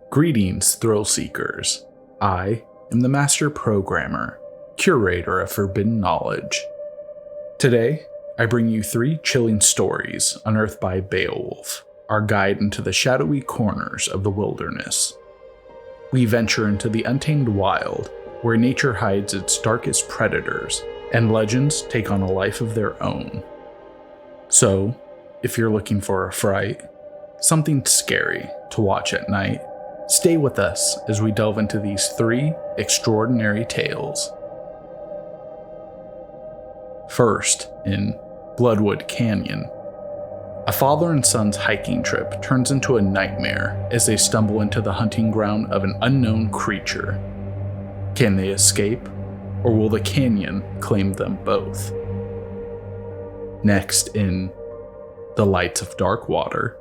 Greetings, thrill seekers. I am the master programmer, curator of forbidden knowledge. Today, I bring you 3 chilling stories unearthed by Beowulf, our guide into the shadowy corners of the wilderness. We venture into the untamed wild, where nature hides its darkest predators, and legends take on a life of their own. So, if you're looking for a fright, something scary to watch at night, stay with us as we delve into these 3 extraordinary tales. First, in Bloodwood Canyon, a father and son's hiking trip turns into a nightmare as they stumble into the hunting ground of an unknown creature. Can they escape, or will the canyon claim them both? Next, in the Lights of Darkwater,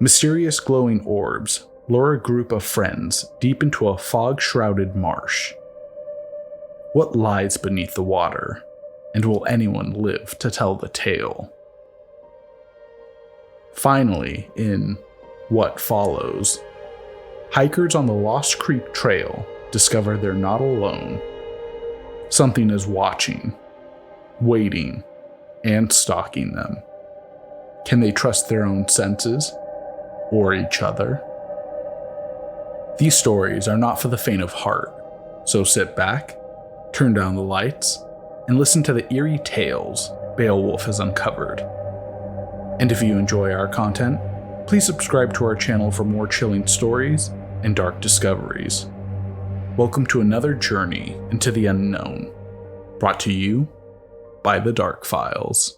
mysterious glowing orbs lure a group of friends deep into a fog-shrouded marsh. What lies beneath the water, and will anyone live to tell the tale? Finally, in What Follows, hikers on the Lost Creek Trail discover they're not alone. Something is watching, waiting, and stalking them. Can they trust their own senses, or each other? These stories are not for the faint of heart, so sit back, turn down the lights, and listen to the eerie tales Beowulf has uncovered. And if you enjoy our content, please subscribe to our channel for more chilling stories and dark discoveries. Welcome to another journey into the unknown, brought to you by the .darkfiles.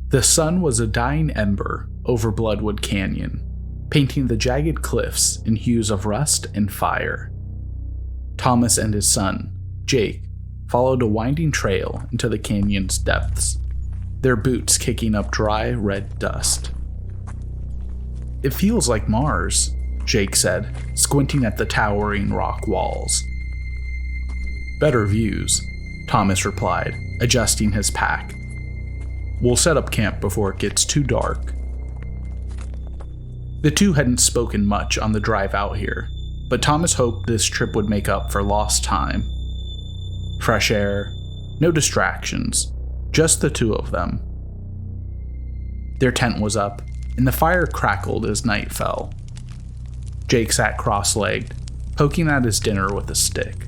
The sun was a dying ember over Bloodwood Canyon, painting the jagged cliffs in hues of rust and fire. Thomas and his son, Jake, followed a winding trail into the canyon's depths, their boots kicking up dry, red dust. "It feels like Mars," Jake said, squinting at the towering rock walls. "Better views," Thomas replied, adjusting his pack. "We'll set up camp before it gets too dark." The two hadn't spoken much on the drive out here, but Thomas hoped this trip would make up for lost time. Fresh air, no distractions, just the two of them. Their tent was up, and the fire crackled as night fell. Jake sat cross-legged, poking at his dinner with a stick.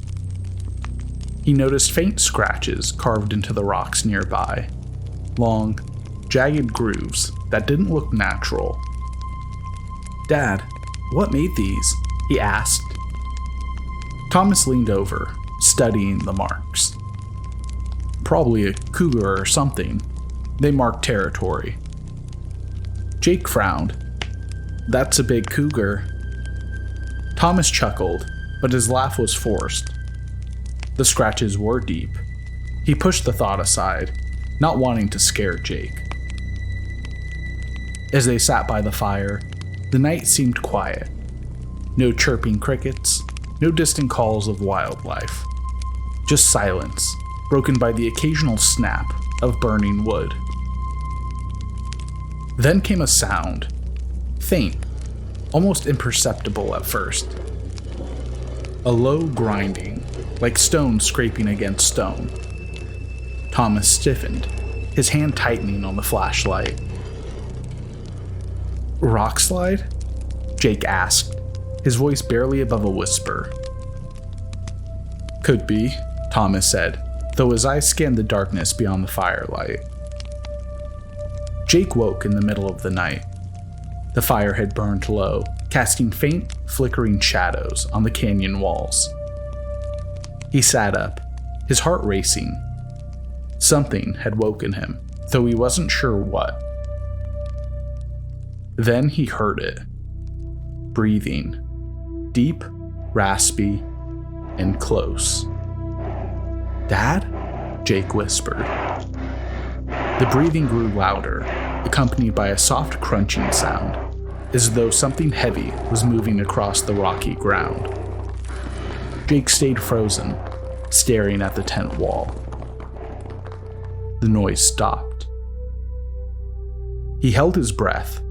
He noticed faint scratches carved into the rocks nearby. Long, jagged grooves that didn't look natural. "Dad, what made these?" he asked. Thomas leaned over, studying the marks. "Probably a cougar or something. They mark territory." Jake frowned. "That's a big cougar." Thomas chuckled, but his laugh was forced. The scratches were deep. He pushed the thought aside, not wanting to scare Jake. As they sat by the fire, the night seemed quiet. No chirping crickets, no distant calls of wildlife. Just silence, broken by the occasional snap of burning wood. Then came a sound, faint, almost imperceptible at first. A low grinding, like stone scraping against stone. Thomas stiffened, his hand tightening on the flashlight. "Rock slide?" Jake asked, his voice barely above a whisper. "Could be," Thomas said, though his eyes scanned the darkness beyond the firelight. Jake woke in the middle of the night. The fire had burned low, casting faint, flickering shadows on the canyon walls. He sat up, his heart racing. Something had woken him, though he wasn't sure what. Then he heard it. Breathing. Deep, raspy, and close. "Dad?" Jake whispered. The breathing grew louder, accompanied by a soft crunching sound, as though something heavy was moving across the rocky ground. Jake stayed frozen, staring at the tent wall. The noise stopped. He held his breath.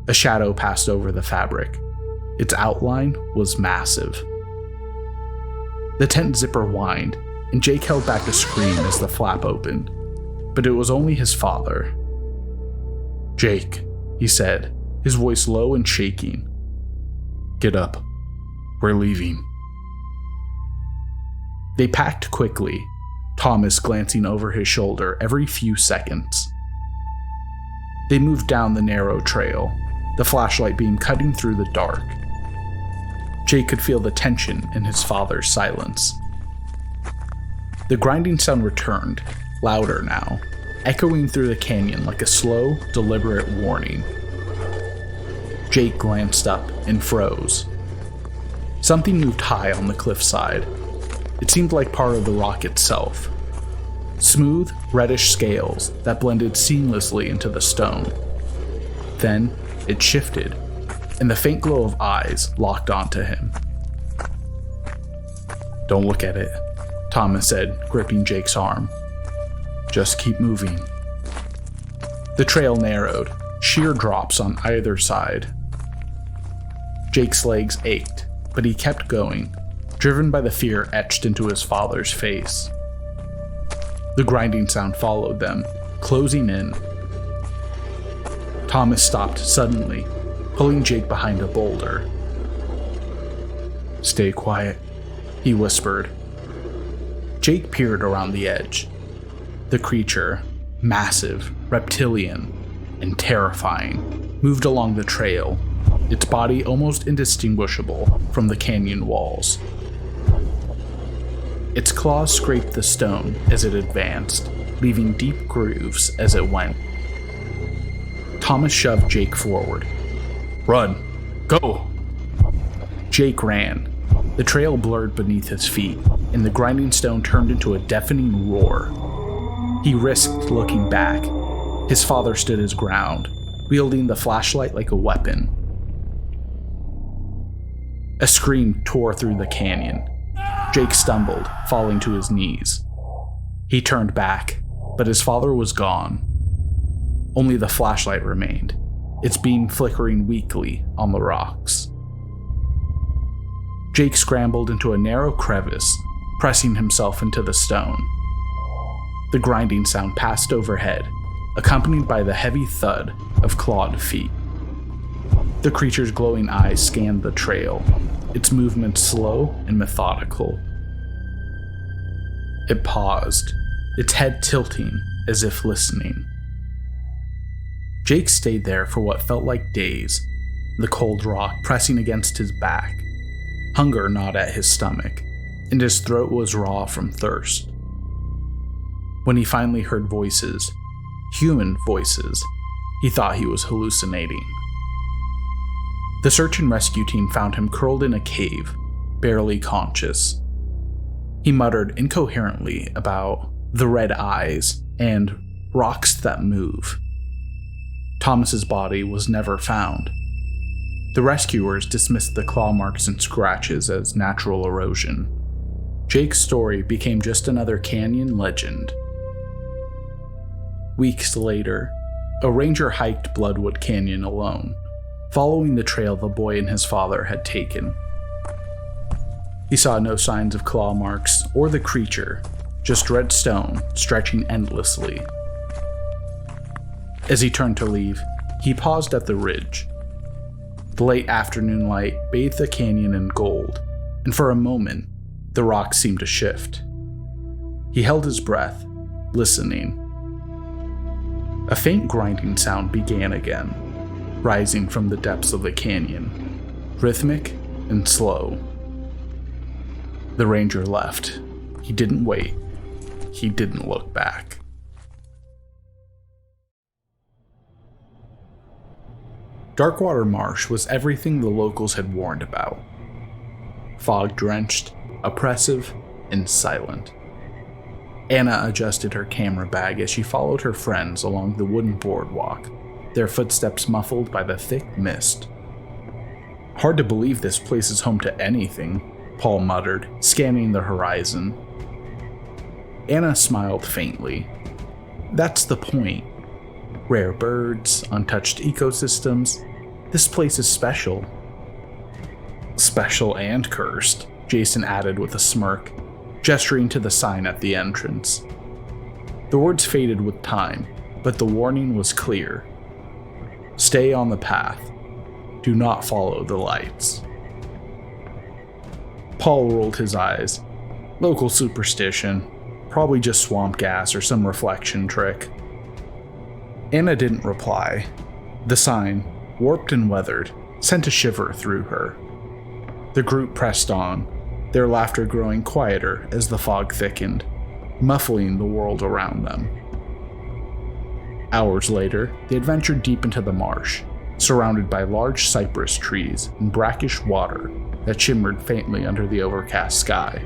A shadow passed over the fabric. Its outline was massive. The tent zipper whined, and Jake held back a scream as the flap opened, but it was only his father. "Jake," he said, his voice low and shaking. "Get up. We're leaving." They packed quickly, Thomas glancing over his shoulder every few seconds. They moved down the narrow trail, the flashlight beam cutting through the dark. Jake could feel the tension in his father's silence. The grinding sound returned, louder now, echoing through the canyon like a slow, deliberate warning. Jake glanced up and froze. Something moved high on the cliffside. It seemed like part of the rock itself. Smooth, reddish scales that blended seamlessly into the stone. Then it shifted, and the faint glow of eyes locked onto him. "Don't look at it," Thomas said, gripping Jake's arm. "Just keep moving." The trail narrowed, sheer drops on either side. Jake's legs ached, but he kept going, driven by the fear etched into his father's face. The grinding sound followed them, closing in. Thomas stopped suddenly, pulling Jake behind a boulder. "Stay quiet," he whispered. Jake peered around the edge. The creature, massive, reptilian, and terrifying, moved along the trail, its body almost indistinguishable from the canyon walls. Its claws scraped the stone as it advanced, leaving deep grooves as it went. Thomas shoved Jake forward. "Run! Go!" Jake ran. The trail blurred beneath his feet, and the grinding stone turned into a deafening roar. He risked looking back. His father stood his ground, wielding the flashlight like a weapon. A scream tore through the canyon. Jake stumbled, falling to his knees. He turned back, but his father was gone. Only the flashlight remained, its beam flickering weakly on the rocks. Jake scrambled into a narrow crevice, pressing himself into the stone. The grinding sound passed overhead, accompanied by the heavy thud of clawed feet. The creature's glowing eyes scanned the trail, its movements slow and methodical. It paused, its head tilting as if listening. Jake stayed there for what felt like days, the cold rock pressing against his back. Hunger gnawed at his stomach, and his throat was raw from thirst. When he finally heard voices, human voices, he thought he was hallucinating. The search and rescue team found him curled in a cave, barely conscious. He muttered incoherently about the red eyes and rocks that move. Thomas's body was never found. The rescuers dismissed the claw marks and scratches as natural erosion. Jake's story became just another canyon legend. Weeks later, a ranger hiked Bloodwood Canyon alone, following the trail the boy and his father had taken. He saw no signs of claw marks or the creature, just red stone stretching endlessly. As he turned to leave, he paused at the ridge. The late afternoon light bathed the canyon in gold, and for a moment, the rocks seemed to shift. He held his breath, listening. A faint grinding sound began again, rising from the depths of the canyon, rhythmic and slow. The ranger left. He didn't wait. He didn't look back. Darkwater Marsh was everything the locals had warned about. Fog-drenched, oppressive, and silent. Anna adjusted her camera bag as she followed her friends along the wooden boardwalk, their footsteps muffled by the thick mist. "Hard to believe this place is home to anything," Paul muttered, scanning the horizon. Anna smiled faintly. "That's the point. Rare birds, untouched ecosystems. This place is special. Special and cursed, Jason added with a smirk, gesturing to the sign at the entrance. The words faded with time, but the warning was clear. Stay on the path. Do not follow the lights. Paul rolled his eyes. Local superstition. Probably just swamp gas or some reflection trick. Anna didn't reply. The sign, warped and weathered, sent a shiver through her. The group pressed on, their laughter growing quieter as the fog thickened, muffling the world around them. Hours later, they adventured deep into the marsh, surrounded by large cypress trees and brackish water that shimmered faintly under the overcast sky.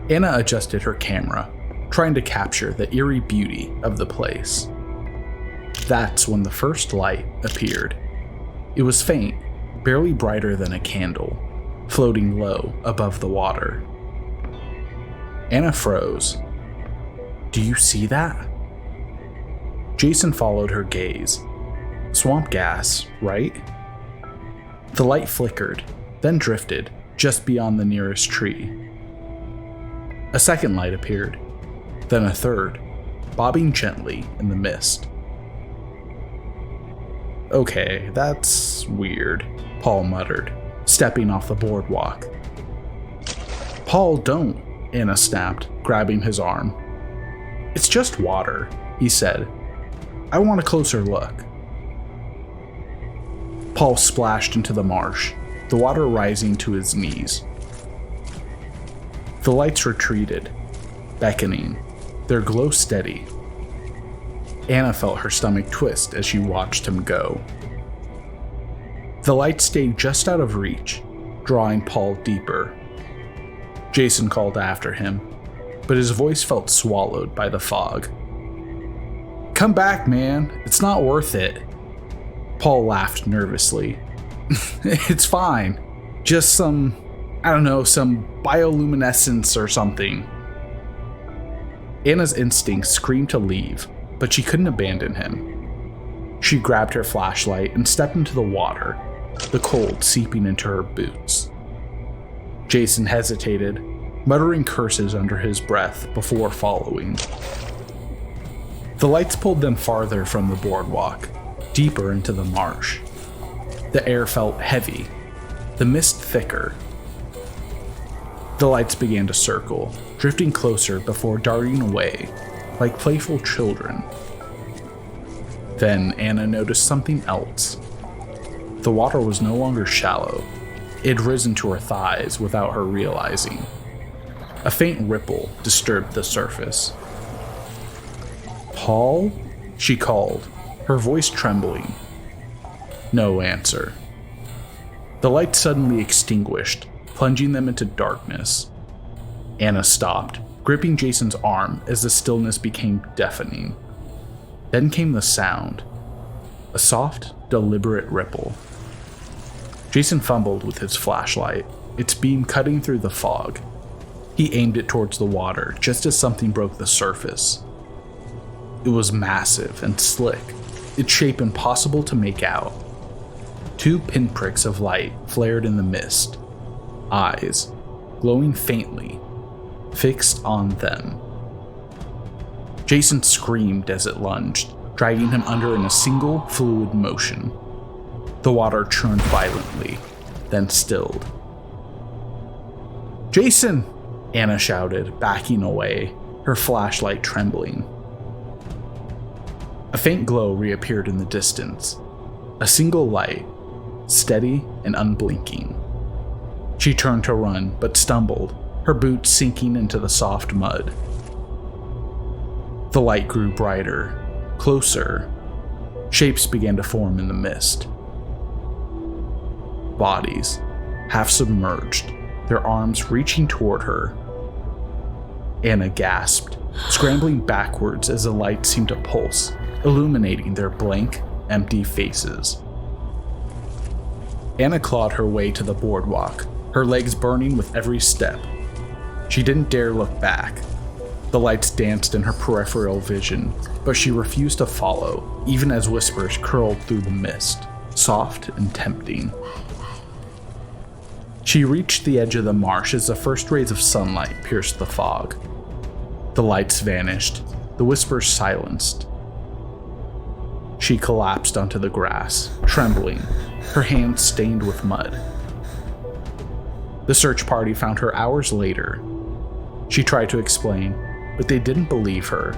Anna adjusted her camera, trying to capture the eerie beauty of the place. That's when the first light appeared. It was faint, barely brighter than a candle, floating low above the water. Anna froze. Do you see that? Jason followed her gaze. Swamp gas, right? The light flickered, then drifted just beyond the nearest tree. A second light appeared, then a third, bobbing gently in the mist. Okay, that's weird, Paul muttered, stepping off the boardwalk. Paul, don't, Anna snapped, grabbing his arm. It's just water, he said. I want a closer look. Paul splashed into the marsh, the water rising to his knees. The lights retreated, beckoning, their glow steady. Anna felt her stomach twist as she watched him go. The light stayed just out of reach, drawing Paul deeper. Jason called after him, but his voice felt swallowed by the fog. Come back, man. It's not worth it. Paul laughed nervously. It's fine. Just some bioluminescence or something. Anna's instincts screamed to leave, but she couldn't abandon him. She grabbed her flashlight and stepped into the water, the cold seeping into her boots. Jason hesitated, muttering curses under his breath before following. The lights pulled them farther from the boardwalk, deeper into the marsh. The air felt heavy, the mist thicker. The lights began to circle, drifting closer before darting away, like playful children. Then Anna noticed something else. The water was no longer shallow. It had risen to her thighs without her realizing. A faint ripple disturbed the surface. Paul? She called, her voice trembling. No answer. The light suddenly extinguished, plunging them into darkness. Anna stopped, gripping Jason's arm as the stillness became deafening. Then came the sound, a soft, deliberate ripple. Jason fumbled with his flashlight, its beam cutting through the fog. He aimed it towards the water just as something broke the surface. It was massive and slick, its shape impossible to make out. 2 pinpricks of light flared in the mist, eyes, glowing faintly, fixed on them. Jason screamed as it lunged, dragging him under in a single, fluid motion. The water churned violently, then stilled. Jason! Anna shouted, backing away, her flashlight trembling. A faint glow reappeared in the distance, a single light, steady and unblinking. She turned to run, but stumbled, her boots sinking into the soft mud. The light grew brighter, closer. Shapes began to form in the mist. Bodies, half submerged, their arms reaching toward her. Anna gasped, scrambling backwards as the light seemed to pulse, illuminating their blank, empty faces. Anna clawed her way to the boardwalk, her legs burning with every step. She didn't dare look back. The lights danced in her peripheral vision, but she refused to follow, even as whispers curled through the mist, soft and tempting. She reached the edge of the marsh as the first rays of sunlight pierced the fog. The lights vanished, the whispers silenced. She collapsed onto the grass, trembling, her hands stained with mud. The search party found her hours later. She tried to explain, but they didn't believe her.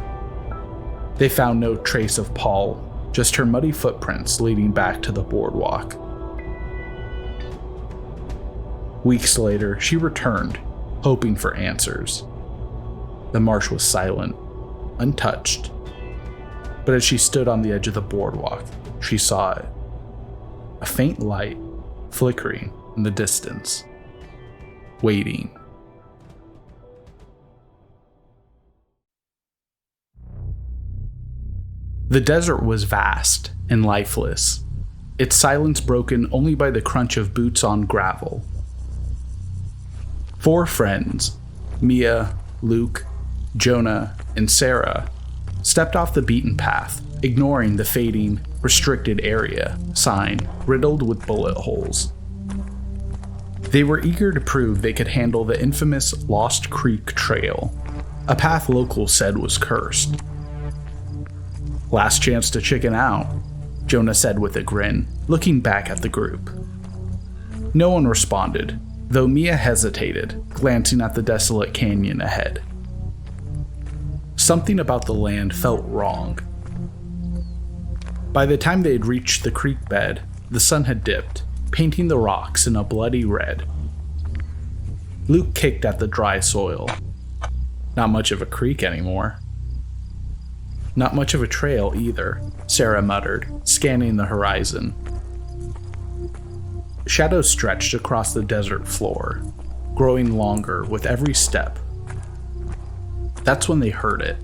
They found no trace of Paul, just her muddy footprints leading back to the boardwalk. Weeks later, she returned, hoping for answers. The marsh was silent, untouched. But as she stood on the edge of the boardwalk, she saw it. A faint light, flickering in the distance. Waiting. The desert was vast and lifeless, its silence broken only by the crunch of boots on gravel. 4 friends, Mia, Luke, Jonah, and Sarah, stepped off the beaten path, ignoring the fading, restricted area sign riddled with bullet holes. They were eager to prove they could handle the infamous Lost Creek Trail, a path locals said was cursed. "Last chance to chicken out," Jonah said with a grin, looking back at the group. No one responded, though Mia hesitated, glancing at the desolate canyon ahead. Something about the land felt wrong. By the time they had reached the creek bed, the sun had dipped, painting the rocks in a bloody red. Luke kicked at the dry soil. Not much of a creek anymore. Not much of a trail either, Sarah muttered, scanning the horizon. Shadows stretched across the desert floor, growing longer with every step. That's when they heard it.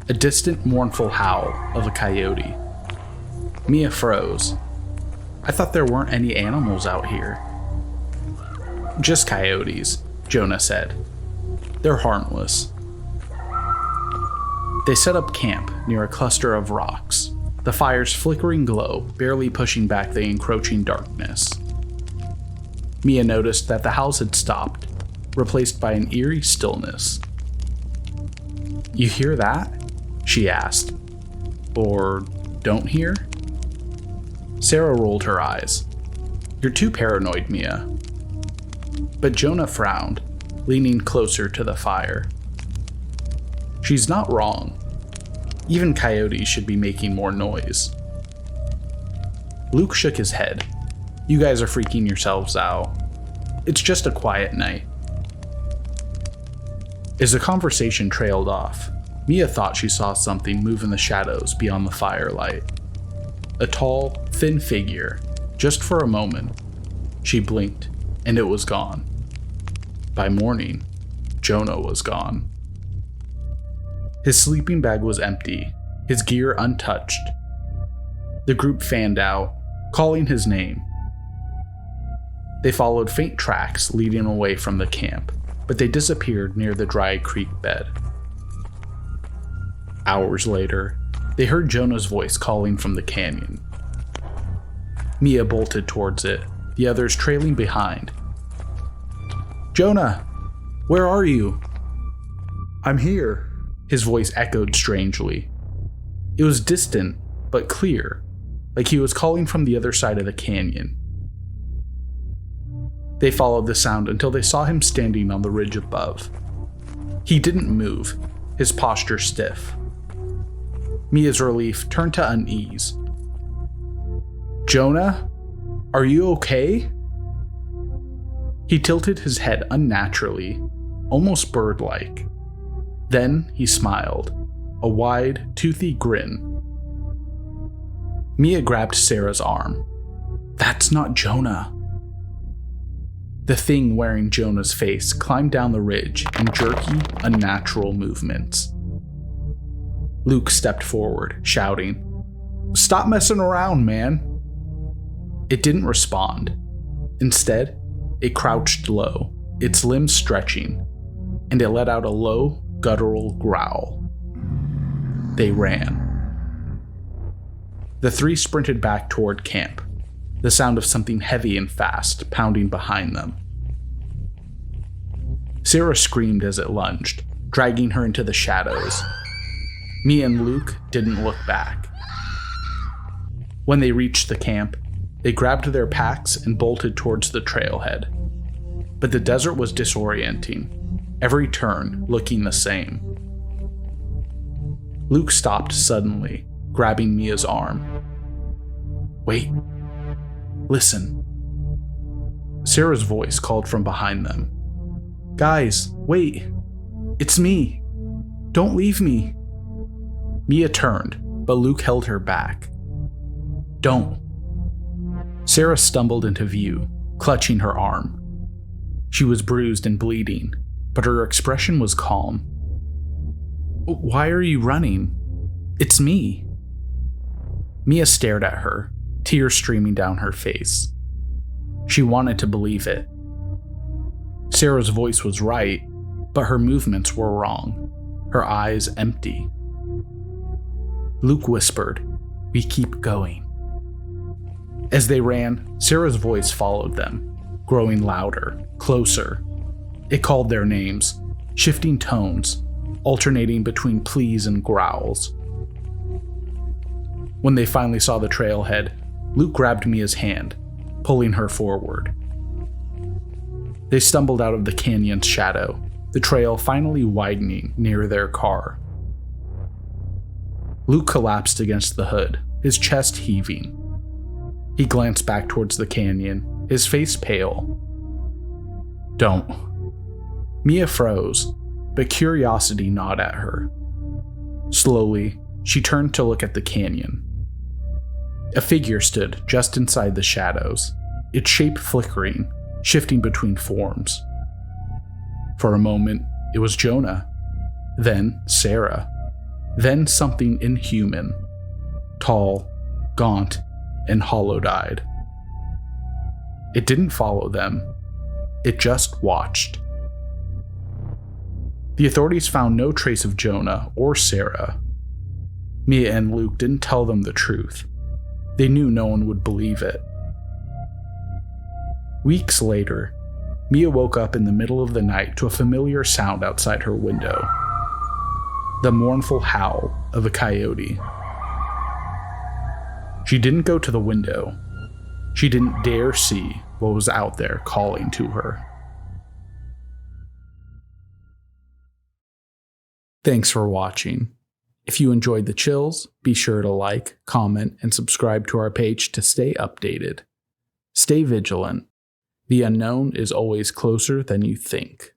A distant, mournful howl of a coyote. Mia froze. "I thought there weren't any animals out here." "Just coyotes," Jonah said. "They're harmless." They set up camp near a cluster of rocks, the fire's flickering glow barely pushing back the encroaching darkness. Mia noticed that the howls had stopped, replaced by an eerie stillness. "You hear that?" she asked. "Or don't hear?" Sarah rolled her eyes. "You're too paranoid, Mia." But Jonah frowned, leaning closer to the fire. She's not wrong. Even coyotes should be making more noise. Luke shook his head. "You guys are freaking yourselves out. It's just a quiet night." As the conversation trailed off, Mia thought she saw something move in the shadows beyond the firelight. A tall, thin figure, just for a moment. She blinked, and it was gone. By morning, Jonah was gone. His sleeping bag was empty, his gear untouched. The group fanned out, calling his name. They followed faint tracks leading away from the camp, but they disappeared near the dry creek bed. Hours later, they heard Jonah's voice calling from the canyon. Mia bolted towards it, the others trailing behind. "Jonah, where are you?" "I'm here," his voice echoed strangely. It was distant, but clear, like he was calling from the other side of the canyon. They followed the sound until they saw him standing on the ridge above. He didn't move, his posture stiff. Mia's relief turned to unease. "Jonah, are you okay?" He tilted his head unnaturally, almost bird-like. Then he smiled, a wide, toothy grin. Mia grabbed Sarah's arm. "That's not Jonah." The thing wearing Jonah's face climbed down the ridge in jerky, unnatural movements. Luke stepped forward, shouting, "Stop messing around, man!" It didn't respond. Instead, it crouched low, its limbs stretching, and it let out a low, guttural growl. They ran. The three sprinted back toward camp, the sound of something heavy and fast pounding behind them. Sarah screamed as it lunged, dragging her into the shadows. Mia and Luke didn't look back. When they reached the camp, they grabbed their packs and bolted towards the trailhead. But the desert was disorienting, every turn looking the same. Luke stopped suddenly, grabbing Mia's arm. "Wait. Listen." Sarah's voice called from behind them. "Guys, wait. It's me. Don't leave me." Mia turned, but Luke held her back. "Don't." Sarah stumbled into view, clutching her arm. She was bruised and bleeding, but her expression was calm. "Why are you running? It's me." Mia stared at her, tears streaming down her face. She wanted to believe it. Sarah's voice was right, but her movements were wrong, her eyes empty. Luke whispered, "We keep going." As they ran, Sarah's voice followed them, growing louder, closer. It called their names, shifting tones, alternating between pleas and growls. When they finally saw the trailhead, Luke grabbed Mia's hand, pulling her forward. They stumbled out of the canyon's shadow, the trail finally widening near their car. Luke collapsed against the hood, his chest heaving. He glanced back towards the canyon, his face pale. "Don't." Mia froze, but curiosity gnawed at her. Slowly, she turned to look at the canyon. A figure stood just inside the shadows, its shape flickering, shifting between forms. For a moment, it was Jonah, then Sarah, then something inhuman, tall, gaunt, and hollow-eyed. It didn't follow them, it just watched. The authorities found no trace of Jonah or Sarah. Mia and Luke didn't tell them the truth. They knew no one would believe it. Weeks later, Mia woke up in the middle of the night to a familiar sound outside her window. The mournful howl of a coyote. She didn't go to the window. She didn't dare see what was out there calling to her. Thanks for watching. If you enjoyed the chills, be sure to like, comment, and subscribe to our page to stay updated. Stay vigilant. The unknown is always closer than you think.